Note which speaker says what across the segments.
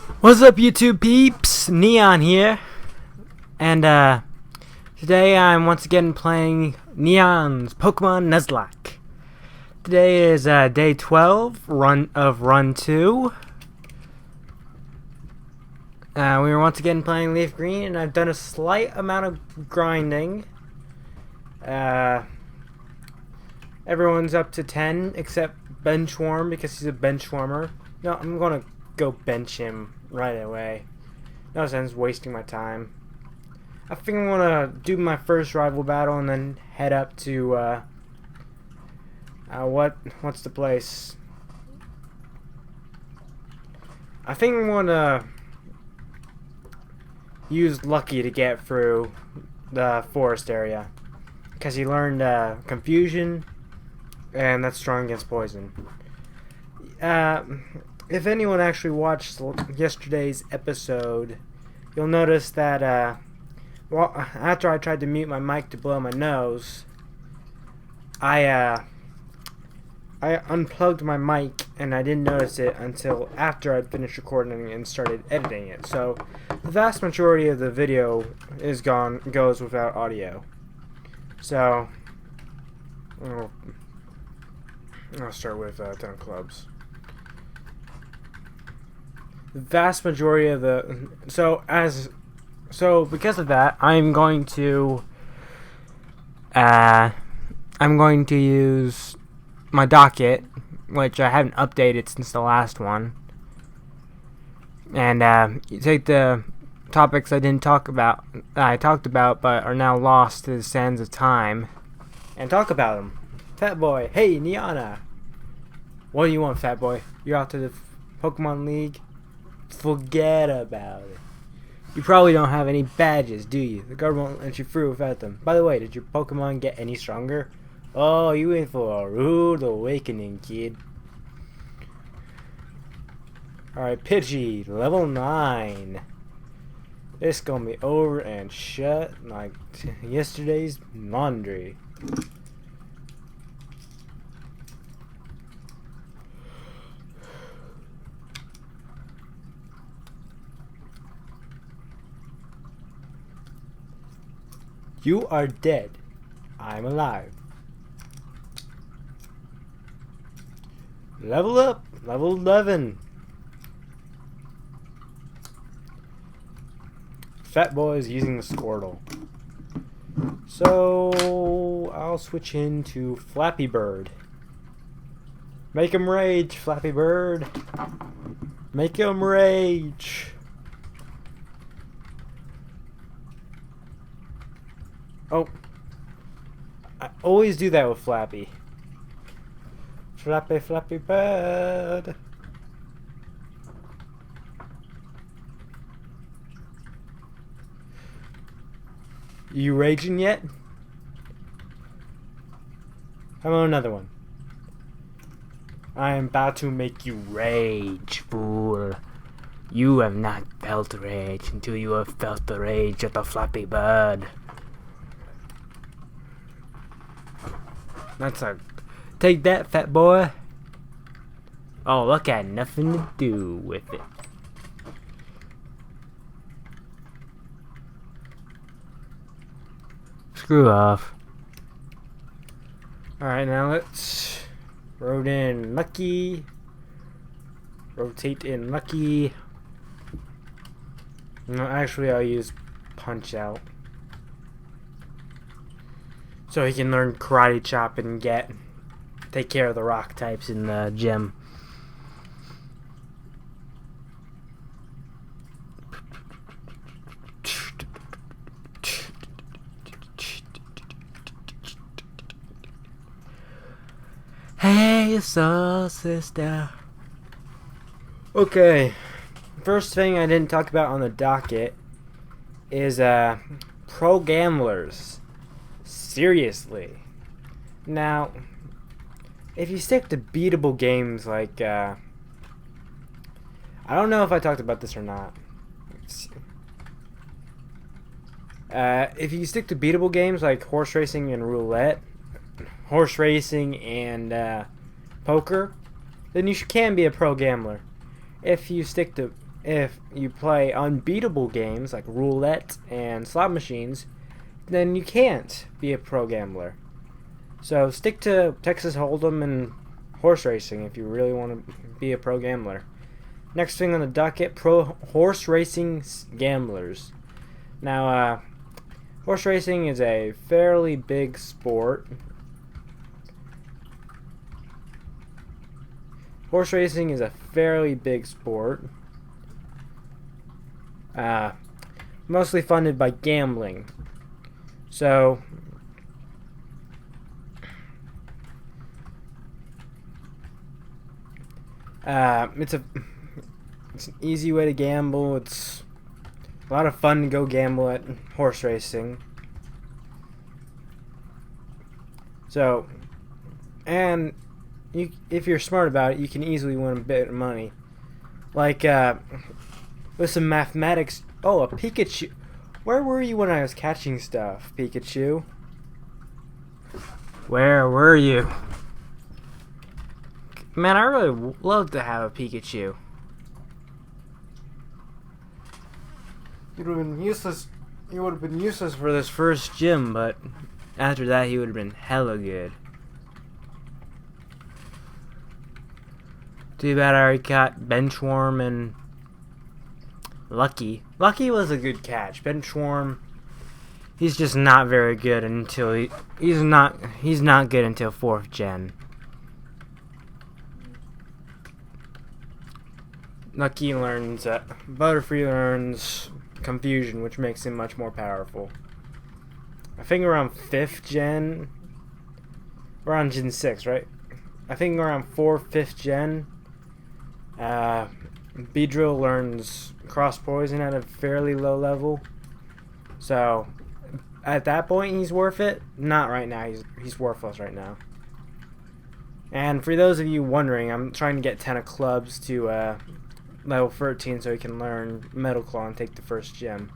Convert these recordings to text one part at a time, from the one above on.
Speaker 1: What's up, YouTube peeps? Neon here, and today I'm once again playing Neon's Pokemon Nuzlocke. Today is day 12 of run 2. We were once again playing LeafGreen, and I've done a slight amount of grinding. Everyone's up to 10 except Benchwarm because he's a Benchwarmer. No, I'm gonna go bench him right away. No sense wasting my time. I think I'm gonna do my first rival battle and then head up to what's the place? I think I'm gonna use Lucky to get through the forest area because he learned Confusion, and that's strong against poison. If anyone actually watched yesterday's episode, you'll notice that after I tried to mute my mic to blow my nose, I unplugged my mic and I didn't notice it until after I'd finished recording and started editing it. So the vast majority of the video goes without audio. So I'll start with 10 clubs. The vast majority of the because of that, I'm going to use my docket, which I haven't updated since the last one, and you take the topics I talked about but are now lost to the sands of time, and talk about them. Fat Boy, hey Niana, what do you want, Fat Boy? You're out to the Pokemon League? Forget about it. You probably don't have any badges, do you? The guard won't let you through without them. By the way, did your Pokemon get any stronger? Oh, you in for a rude awakening, kid. Alright, Pidgey, level 9. This gonna be over and shut like yesterday's laundry. You are dead. I'm alive. Level up. Level 11. Fat Boy is using the Squirtle. So I'll switch into Flappy Bird. Make him rage, Flappy Bird. Make him rage. Oh, I always do that with Flappy. Flappy, Flappy Bird. You raging yet? How about another one? I am about to make you rage, fool. You have not felt rage until you have felt the rage of the Flappy Bird. Take that, Fat Boy. Oh, look, I had nothing to do with it. Screw off. Alright, now let's rotate in Lucky. No, actually, I'll use Punch Out, so he can learn Karate Chop and take care of the rock types in the gym. Hey, soul sister. Okay, first thing I didn't talk about on the docket is pro gamblers. Seriously. Now, if you stick to beatable games like, I don't know if I talked about this or not. If you stick to beatable games like horse racing and roulette, horse racing and poker, then you can be a pro gambler. If you stick to if you play unbeatable games like roulette and slot machines, then you can't be a pro gambler. So stick to Texas Hold'em and horse racing if you really want to be a pro gambler. Next thing on the docket, pro horse racing gamblers. Now, horse racing is a fairly big sport. Horse racing is a fairly big sport. Mostly funded by gambling. So, it's an easy way to gamble. It's a lot of fun to go gamble at horse racing. So, and if you're smart about it, you can easily win a bit of money. Like, with some mathematics. Oh, a Pikachu. Where were you when I was catching stuff, Pikachu? Where were you? Man, I really would love to have a Pikachu. It would have been useless. He would have been useless for this first gym, but after that, he would have been hella good. Too bad I already caught Benchworm and Lucky. Lucky was a good catch. Benchworm, he's just not very good until he's not good until 4th gen. Lucky learns Butterfree learns Confusion, which makes him much more powerful. I think around 5th gen, we're on Gen 6, right? I think around 4th, 5th gen, Beedrill learns Cross Poison at a fairly low level. So, at that point, he's worth it. Not right now. He's worthless right now. And for those of you wondering, I'm trying to get 10 of clubs to level 13 so he can learn Metal Claw and take the first gem.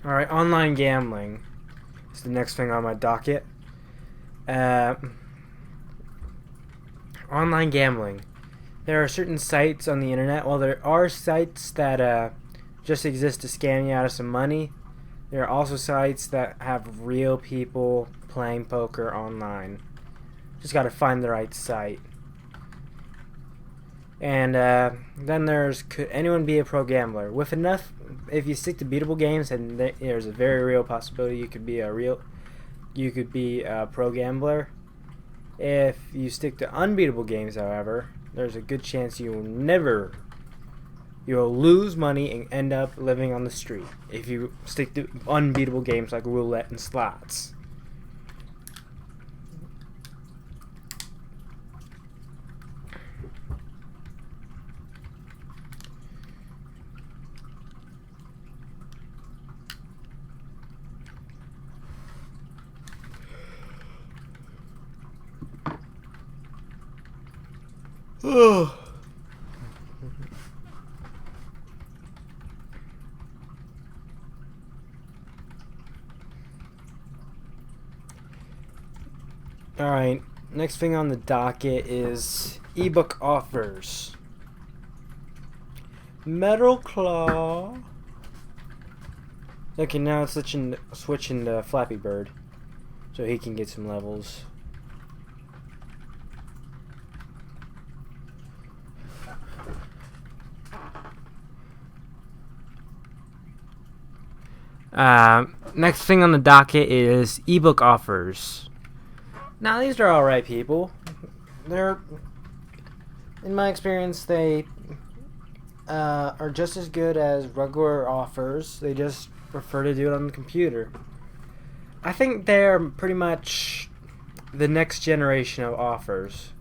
Speaker 1: Alright, online gambling is the next thing on my docket. Online gambling. There are certain sites on the internet. While there are sites that just exist to scam you out of some money, there are also sites that have real people playing poker online. Just gotta find the right site. And then could anyone be a pro gambler? With enough, if you stick to beatable games, and there's a very real possibility you could be a pro gambler. If you stick to unbeatable games, however, there's a good chance you'll lose money and end up living on the street if you stick to unbeatable games like roulette and slots. Alright, next thing on the docket is ebook offers. Metal Claw. Okay, now it's switching to Flappy Bird so he can get some levels. Next thing on the docket is ebook offers. Now these are alright, people. They're, in my experience, they are just as good as regular offers. They just prefer to do it on the computer. I think they're pretty much the next generation of offers.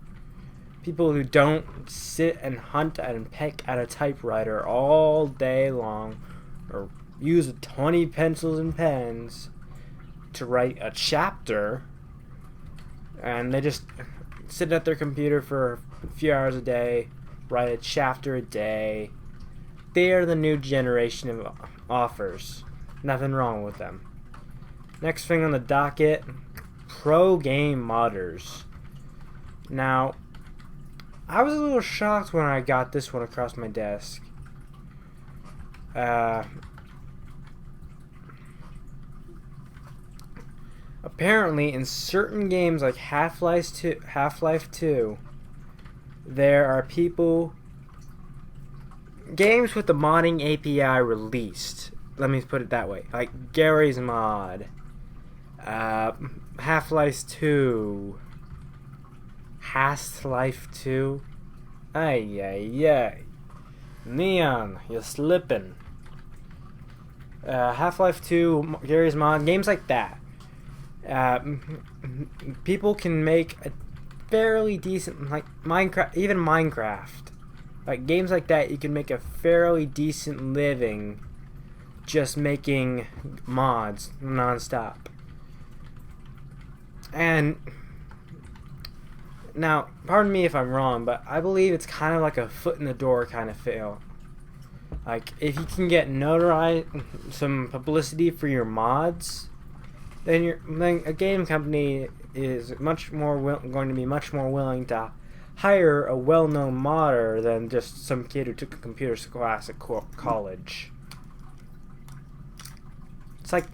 Speaker 1: People who don't sit and hunt and peck at a typewriter all day long, or use 20 pencils and pens to write a chapter, and they just sit at their computer for a few hours a day, write a chapter a day. They are the new generation of offers. Nothing wrong with them. Next thing on the docket, pro game modders. Now, I was a little shocked when I got this one across my desk. Apparently, in certain games like Half-Life 2, there are games with the modding API released. Let me put it that way. Like Gary's mod, Half-Life 2, Half-Life 2. Ay, ay, ay. Neon, you're slipping. Half-Life 2, Gary's mod, games like that. People can make a fairly decent, like Minecraft, even Minecraft. Like games like that, you can make a fairly decent living just making mods non-stop. And now, pardon me if I'm wrong, but I believe it's kind of like a foot in the door kind of feel. Like, if you can get some publicity for your mods, then a game company is going to be much more willing to hire a well-known modder than just some kid who took a computer class at college. It's like,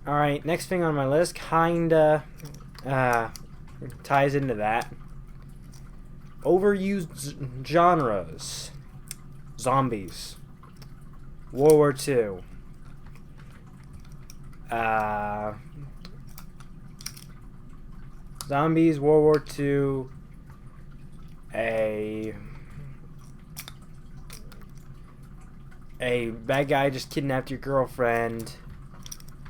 Speaker 1: alright, next thing on my list kinda ties into that. Overused genres. Zombies. World War II. Zombies, World War II, a bad guy just kidnapped your girlfriend.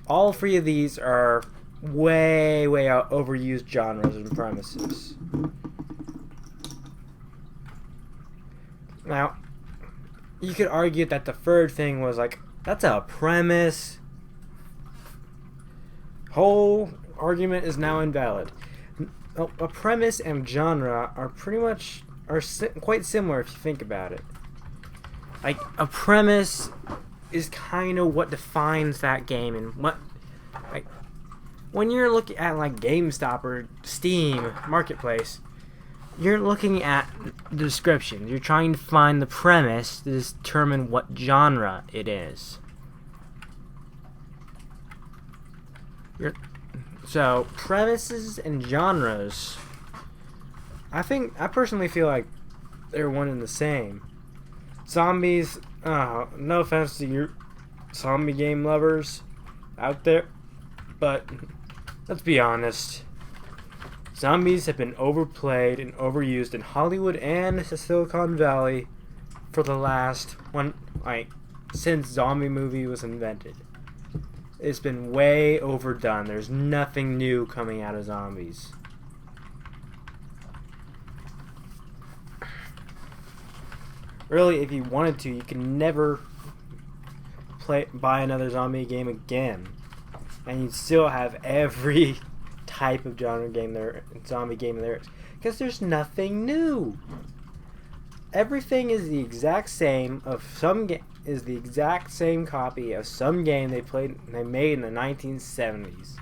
Speaker 1: All three of these are way out overused genres and premises. Now, you could argue that the third thing was like, that's a premise. Whole argument is now invalid. A premise and genre are quite similar if you think about it. Like, a premise is kind of what defines that game, and when you're looking at like GameStop or Steam Marketplace, you're looking at the description. You're trying to find the premise to determine what genre it is. So, premises and genres, I personally feel like they're one and the same. Zombies, no offense to your zombie game lovers out there, but let's be honest. Zombies have been overplayed and overused in Hollywood and the Silicon Valley for the last since zombie movie was invented. It's been way overdone. There's nothing new coming out of zombies. Really, if you wanted to, you can never buy another zombie game again, and you'd still have every type of zombie game there is, because there's nothing new. Everything is the exact same is the exact same copy of some game they made in the 1970s,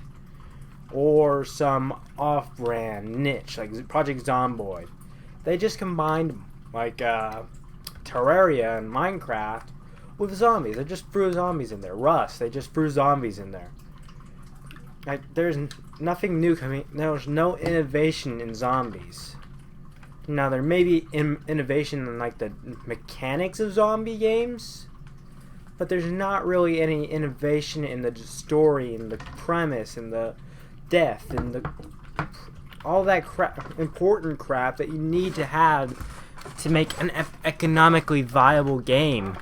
Speaker 1: or some off-brand niche like Project Zomboid. They just combined like Terraria and Minecraft with zombies. They just threw zombies in there. Rust, they just threw zombies in there. Like, there's nothing new coming. There's no innovation in zombies. Now, there may be innovation in like the mechanics of zombie games, but there's not really any innovation in the story and the premise and the death and all that important crap that you need to have to make an economically viable game.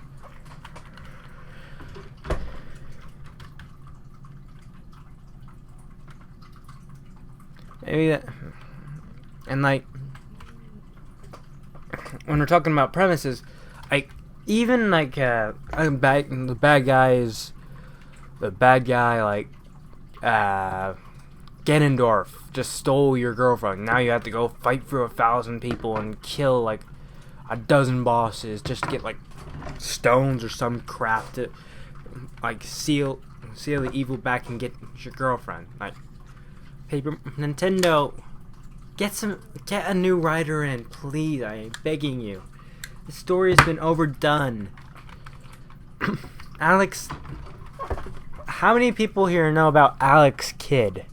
Speaker 1: Maybe that, and like, when we're talking about premises, like, even like the bad guy like Ganondorf just stole your girlfriend. Now you have to go fight through 1,000 people and kill like a dozen bosses just to get like stones or some crap to like seal the evil back and get your girlfriend. Like, Nintendo Get a new writer in, please. I am begging you. The story has been overdone. Alex, how many people here know about Alex Kidd?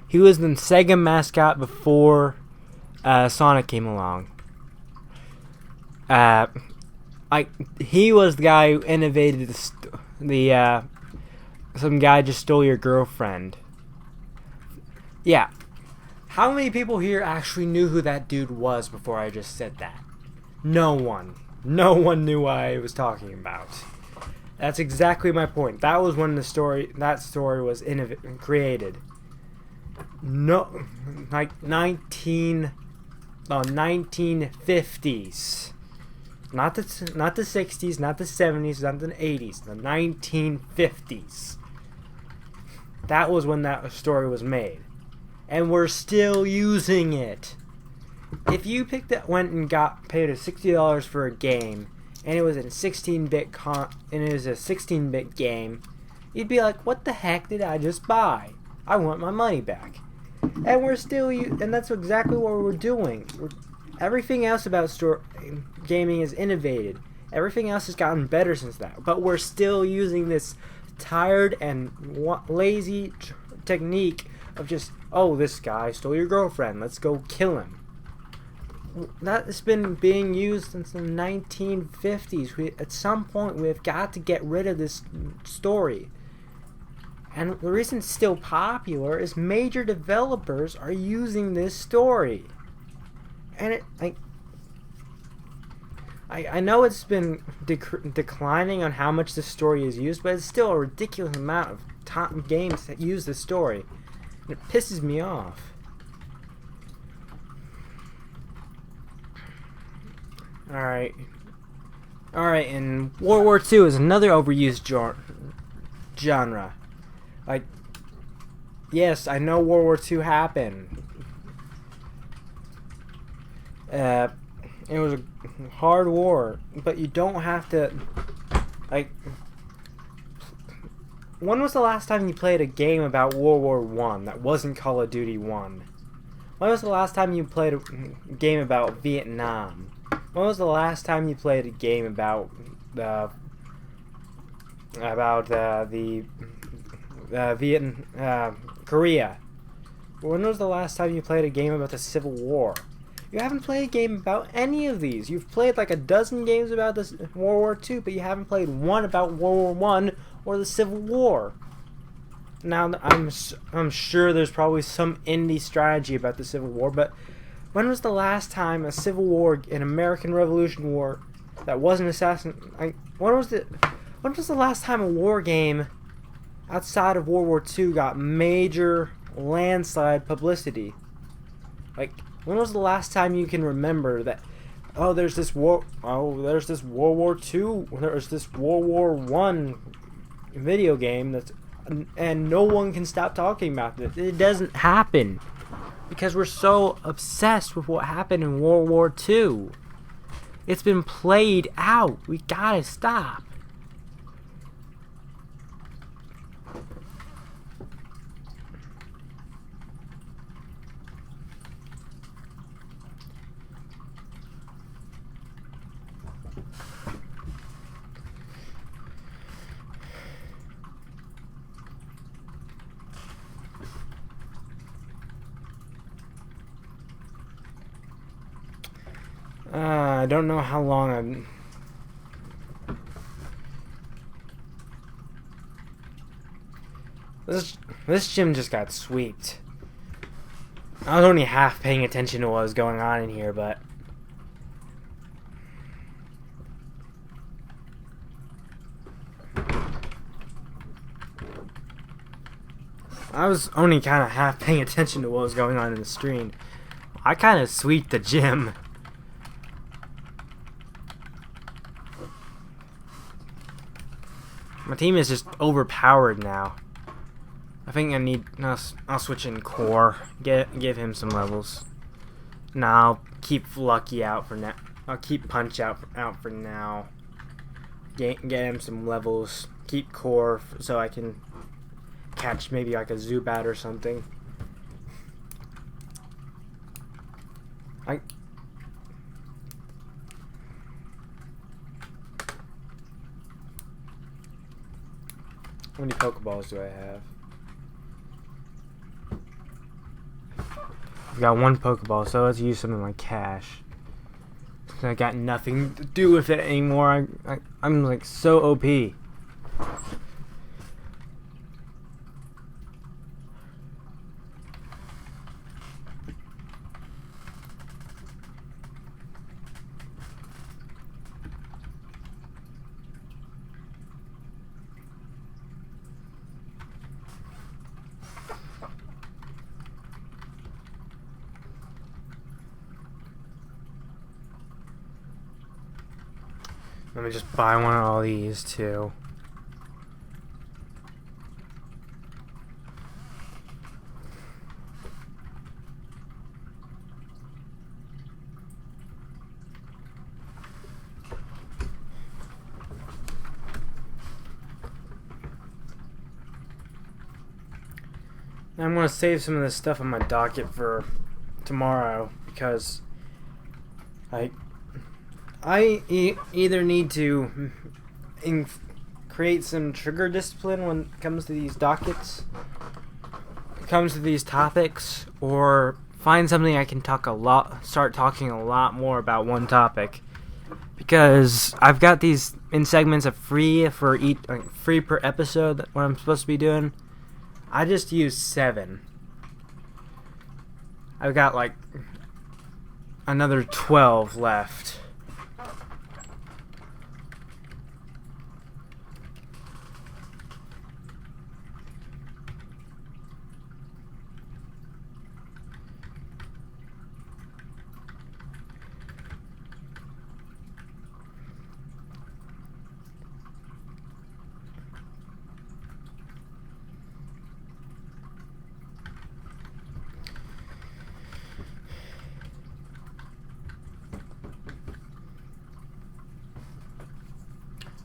Speaker 1: He was the Sega mascot before Sonic came along. He was the guy who innovated some guy just stole your girlfriend. Yeah. How many people here actually knew who that dude was before I just said that? No one. No one knew what I was talking about. That's exactly my point. That was when that story was created. No, like 1950s. Not the 60s, not the 70s, not the 80s, the 1950s. That was when that story was made. And we're still using it. If you went and paid $60 for a game, and it was a 16-bit game, you'd be like, "What the heck did I just buy? I want my money back." And we're still, and that's exactly what we're doing. Everything else about gaming is innovated. Everything else has gotten better since that. But we're still using this tired and lazy technique of just, "Oh, this guy stole your girlfriend. Let's go kill him." That's been being used since the 1950s. At some point, we've got to get rid of this story. And the reason it's still popular is major developers are using this story. And I know it's been declining on how much the story is used, but it's still a ridiculous amount of games that use this story. And it pisses me off. Alright, and World War II is another overused genre. Like, yes, I know World War II happened. It was a hard war, but you don't have to, like, when was the last time you played a game about World War I that wasn't Call of Duty 1? When was the last time you played a game about Vietnam? When was the last time you played a game about Korea? When was the last time you played a game about the Civil War? You haven't played a game about any of these. You've played like a dozen games about this World War II, but you haven't played one about World War I or the Civil War. Now, I'm sure there's probably some indie strategy about the Civil War, but when was the last time a Civil War, an American Revolution War, that wasn't when was the last time a war game outside of World War II got major landslide publicity? Like, when was the last time you can remember that? There's this World War II, there's this World War I video game and no one can stop talking about it. It doesn't happen. Because we're so obsessed with what happened in World War II. It's been played out. We gotta stop. I don't know how long This gym just got sweeped. I was only half paying attention to what was going on in here, but I was only kind of half paying attention to what was going on in the stream. I kind of sweeped the gym. My team is just overpowered now. I think I'll switch in Core. Give him some levels. Now I'll keep Lucky out for now. I'll keep Punch out for now. Get him some levels. Keep Core so I can catch maybe like a Zubat or something. How many Pokeballs do I have? I've got one Pokeball, so let's use some of my cash. I got nothing to do with it anymore. I'm like so OP. Let me just buy one of all these too. I'm going to save some of this stuff on my docket for tomorrow because either need to create some trigger discipline when it comes to these dockets, comes to these topics, or find something I can start talking a lot more about one topic. Because I've got these in segments of free for each, free per episode. What I'm supposed to be doing, I just used 7. I've got like another 12 left.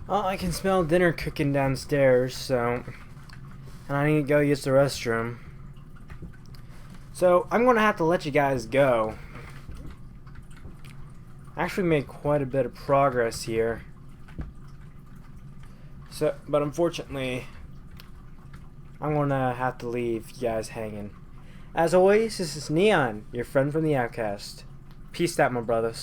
Speaker 1: Well, I can smell dinner cooking downstairs, and I need to go use the restroom. So, I'm going to have to let you guys go. I actually made quite a bit of progress here. But unfortunately, I'm going to have to leave you guys hanging. As always, this is Neon, your friend from the Outcast. Peace out, my brothers.